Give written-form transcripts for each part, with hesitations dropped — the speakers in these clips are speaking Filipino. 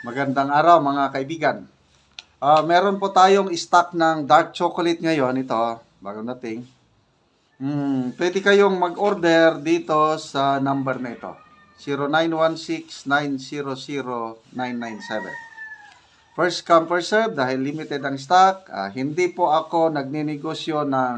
Magandang araw mga kaibigan. Meron po tayong stock ng dark chocolate ngayon. Ito, bagong dating. Pwede kayong mag-order dito sa number na ito. 0916-900-997. First come, first serve dahil limited ang stock. Hindi po ako nagninegosyo ng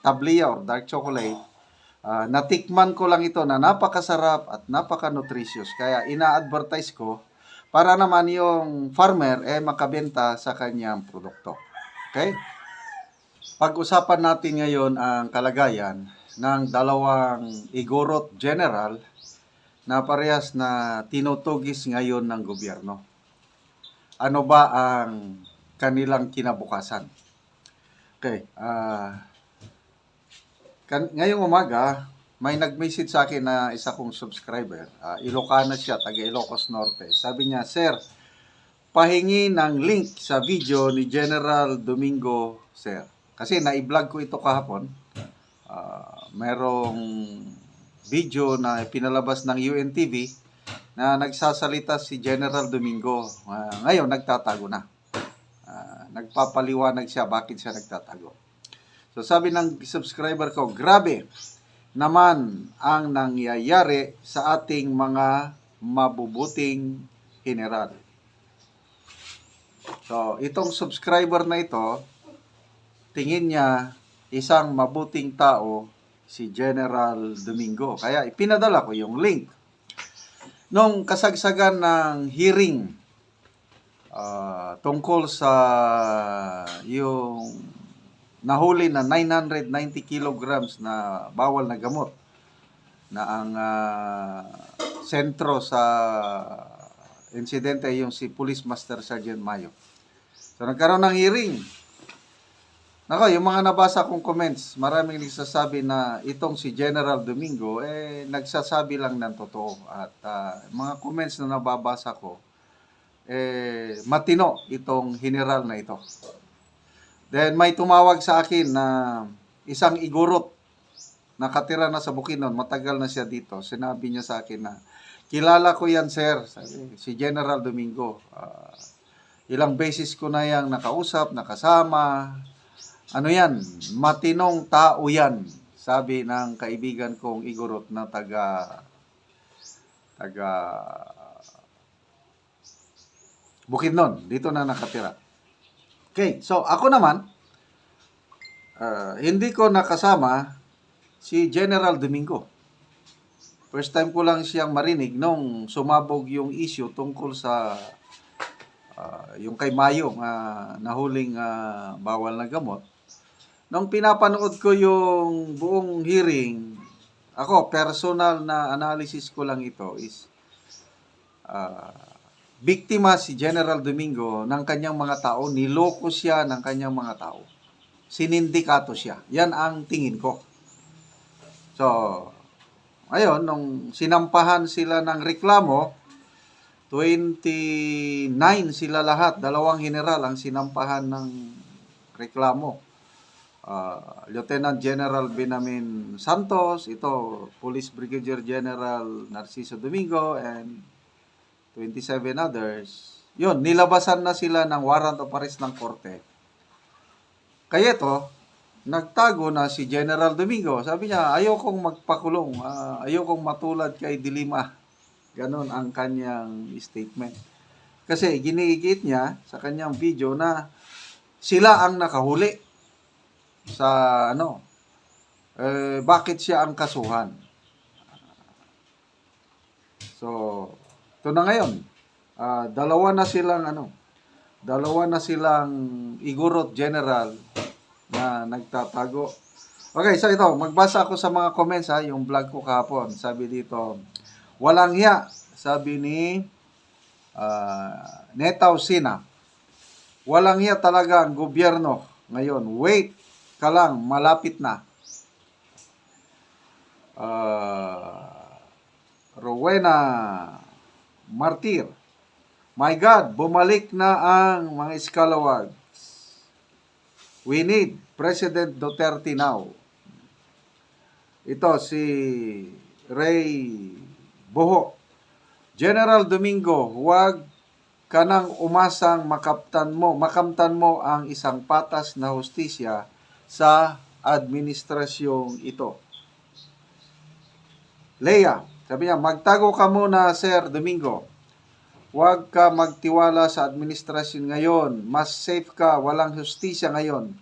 tablia or dark chocolate. Natikman ko lang ito na napakasarap at napaka-nutritious. Kaya ina-advertise ko para naman yung farmer makabenta sa kanyang produkto. Okay? Pag-usapan natin ngayon ang kalagayan ng dalawang Igorot General na parehas na tinutugis ngayon ng gobyerno. Ano ba ang kanilang kinabukasan? Okay. Ngayong umaga, may nag-message sa akin na isa kong subscriber. Ilocana siya, taga Ilocos Norte. Sabi niya, Sir, pahingi ng link sa video ni General Domingo, Sir. Kasi na-vlog ko ito kahapon. Merong video na pinalabas ng UNTV na nagsasalita si General Domingo. Ngayon, nagtatago na. Nagpapaliwanag siya bakit siya nagtatago. So sabi ng subscriber ko, grabe naman ang nangyayari sa ating mga mabubuting general. So itong subscriber na ito, tingin niya isang mabuting tao si General Domingo. Kaya ipinadala ko yung link. Nung kasagsagan ng hearing tungkol sa yung nahuli na 990 kilograms na bawal na gamot na ang sentro sa insidente yung si Police Master Sergeant Mayo. So nagkaroon ng hearing. Nako, yung mga nabasa kong comments, maraming nagsasabi na itong si General Domingo nagsasabi lang ng totoo at mga comments na nababasa ko matino itong general na ito. Then may tumawag sa akin na isang Igorot nakatira na sa Bukidnon, matagal na siya dito. Sinabi niya sa akin na kilala ko yan, sir, sabi, si General Domingo. Ilang beses ko na yang nakausap, nakasama. Ano yan? Matinong tao yan, sabi ng kaibigan kong Igorot na taga Bukidnon, dito na nakatira. Okay, so ako naman, hindi ko nakasama si General Domingo. First time ko lang siyang marinig nung sumabog yung issue tungkol sa yung kay Mayo nahuling bawal na gamot. Nung pinapanood ko yung buong hearing, ako, personal na analysis ko lang ito is biktima si General Domingo ng kanyang mga tao, niloko siya ng kanyang mga tao. Sinindikato siya. Yan ang tingin ko. So, ayun, nung sinampahan sila ng reklamo, 29 sila lahat, dalawang general ang sinampahan ng reklamo. Lieutenant General Benamin Santos, ito, Police Brigadier General Narciso Domingo, and 27 others, yun, nilabasan na sila ng warrant of arrest ng korte. Kaya ito, nagtago na si General Domingo. Sabi niya, ayokong magpakulong, ayokong matulad kay Dilima. Ganon ang kanyang statement. Kasi giniigit niya sa kanyang video na sila ang nakahuli sa bakit siya ang kasuhan. So, ito na ngayon, dalawa na silang Igorot General na nagtatago. Okay, so ito, magbasa ako sa mga comments yung vlog ko kahapon. Sabi dito, walang hiya, sabi ni Netaw Sina. Walang hiya talaga ang gobyerno ngayon. Wait ka lang, malapit na. Rowena Martir. My God, bumalik na ang mga Scalawags. We need President Duterte now. Ito si Ray Boho. General Domingo, huwag kanang umasang makamtan mo ang isang patas na hustisya sa administrasyong ito. Leia, sabi niya, magtago ka muna, Sir Domingo. Huwag ka magtiwala sa administrasyon ngayon. Mas safe ka, walang hustisya ngayon.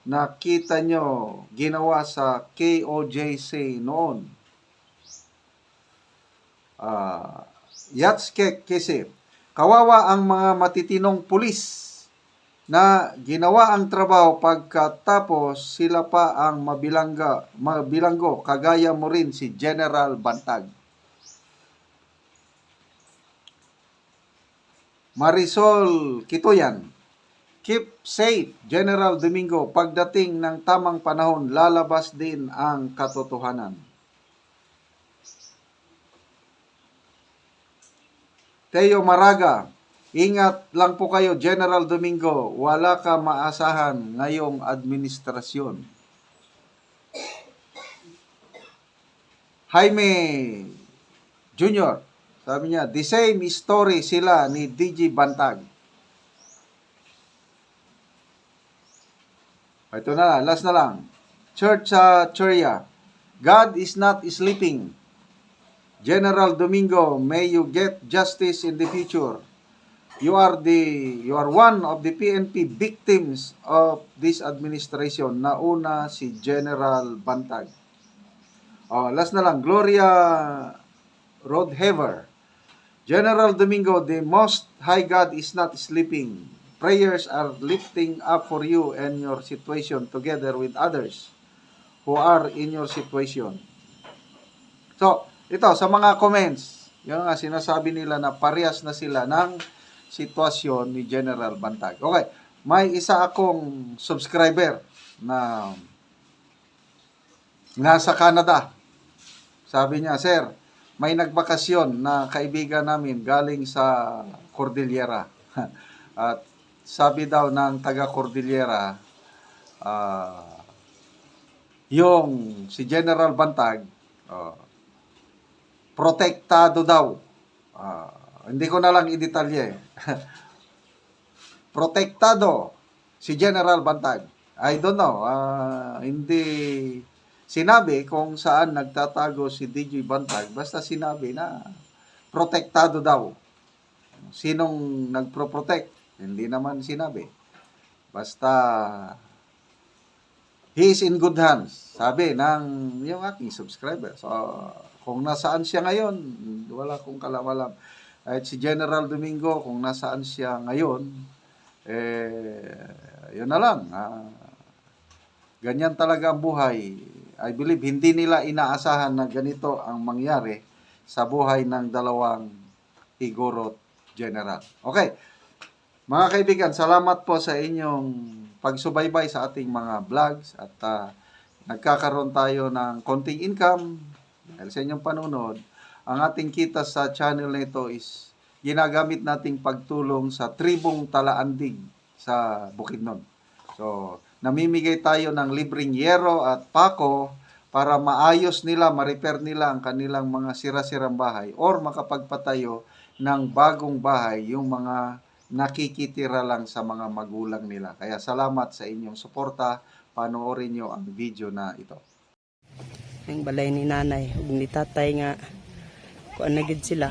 Nakita nyo, ginawa sa KOJC noon. Yatske kasi, kawawa ang mga matitinong pulis na ginawa ang trabaho pagkatapos sila pa ang mabilanggo, kagaya mo rin si General Bantag. Marisol Kitoyan, keep safe, General Domingo. Pagdating ng tamang panahon, lalabas din ang katotohanan. Teo Maraga, ingat lang po kayo, General Domingo. Wala ka maasahan ngayong administrasyon. Jaime Jr., sabi niya, the same story sila ni DJ Bantag. Ito na, last na lang. Church Churia, God is not sleeping. General Domingo, may you get justice in the future. You are one of the PNP victims of this administration. Nauna si General Bantag. Last na lang, Gloria Rodhever. General Domingo, the Most High God is not sleeping. Prayers are lifting up for you and your situation together with others who are in your situation. So, ito, sa mga comments, yung nga sinasabi nila na parehas na sila ng sitwasyon ni General Bantag. Okay, may isa akong subscriber na nasa Canada. Sabi niya, Sir, may nagbakasyon na kaibigan namin galing sa Cordillera. At sabi daw ng taga Cordillera, yung si General Bantag, protektado daw. Hindi ko na lang i-detalye. Protektado si General Bantag. I don't know. Hindi sinabi kung saan nagtatago si DJ Bantag. Basta sinabi na protektado daw. Sinong nagpro-protect? Hindi naman sinabi. Basta he is in good hands. Sabi ng yung aking subscriber. So, kung nasaan siya ngayon, wala akong kalawalam. At si General Domingo, kung nasaan siya ngayon, yun na lang. Ganyan talaga ang buhay. I believe hindi nila inaasahan na ganito ang mangyari sa buhay ng dalawang Igorot General. Okay. Mga kaibigan, salamat po sa inyong pagsubaybay sa ating mga vlogs at nagkakaroon tayo ng konting income dahil sa inyong panunod. Ang ating kita sa channel na ito is ginagamit nating pagtulong sa tribong Talaandig sa Bukidnon. So, namimigay tayo ng libreng yero at pako para maayos nila, ma-repair nila ang kanilang mga sira-sirang bahay or makapagpatayo ng bagong bahay yung mga nakikitira lang sa mga magulang nila. Kaya salamat sa inyong suporta. Panoorin nyo ang video na ito. Ang balay ni nanay ug ni tatay nga kuan na gid sila.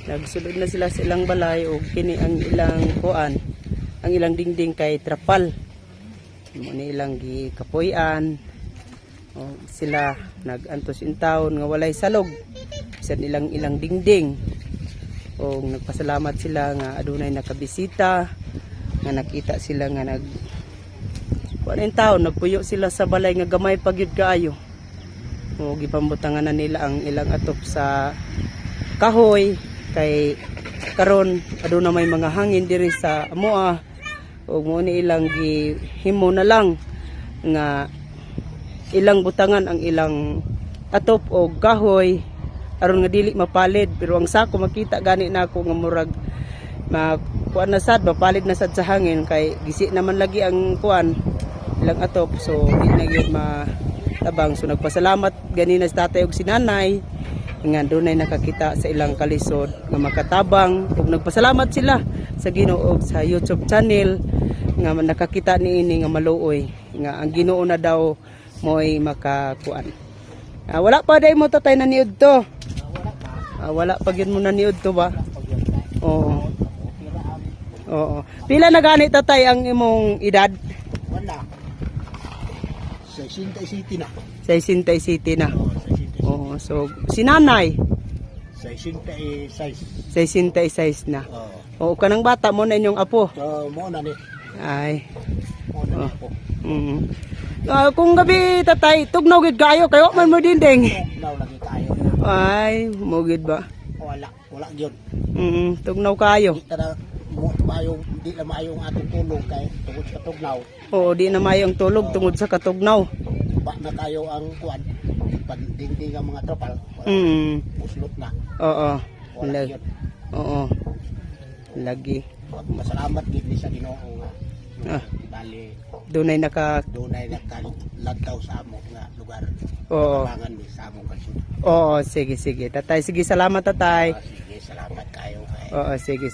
Nagsulod na sila sa ilang balay ug kini ang ilang kuan, ang ilang dingding kay trapal. Mo ni ilang gikapuy-an. O sila nagantos in taon nga walay salog sa ilang dingding. O nagpasalamat sila nga adunay nakabisita, nga nakita sila nga nag kuan in taon, nagpuyo sila sa balay nga gamay pagyud kaayo. O gipambutangan na nila ang ilang atop sa kahoy kay karon aduna may mga hangin diri sa amoa. O mo ni ilang gihimo na lang nga ilang butangan ang ilang atop o kahoy aron nga dili mapalid, pero ang sako makita gani na ako nga murag kuan na sad, mapalid na sad sa hangin kay gisi naman lagi ang kuan ilang atop, so di na gyud matabang. So nagpasalamat ganina sa tatay ug si nanay nga dunay nakakita sa ilang kalisod nga makatabang ug nagpasalamat sila sa Ginoo sa YouTube channel nga nakakita niini nga maluoy nga ang Ginoo na daw mo'y makakuan. Wala pa day mo tatay na niud to. Wala pa gyud mo na niud to ba? Oo. Oo. Pila na gani tatay ang imong edad? Wala. 60 na. 60 na. Oo. So si nanay 66. 66 na. Oo. Oo, kanang bata mo na inyong apo. So, mo na ni. Ay. Mo na ni po. Kung gabi tatay, tugnaw gid kayo kayo man mo dinding. Tugnaw lagi tayo. Ay, mo gid ba? Wala gyud. Tugnaw kayo. Di na mo mayong di na mayong atong tulog kay tungod sa tugnaw. Oo, di na mayong tulog tungod sa katugnaw. Ba na tayo ang kuan. Pagdingding ang mga tropal. Uslot na. Oo. Wala gyud. Oo. Lagi. Masalamat gid ni sa Ginoo nga. Bali Dunay naka dunay nagkalagtaw sa amo nga lugar. Oo. Tabangan ni sa among kansul. Oo, sige. Tatay, sige, salamat tatay. Sige, salamat kayo. Oo, sige.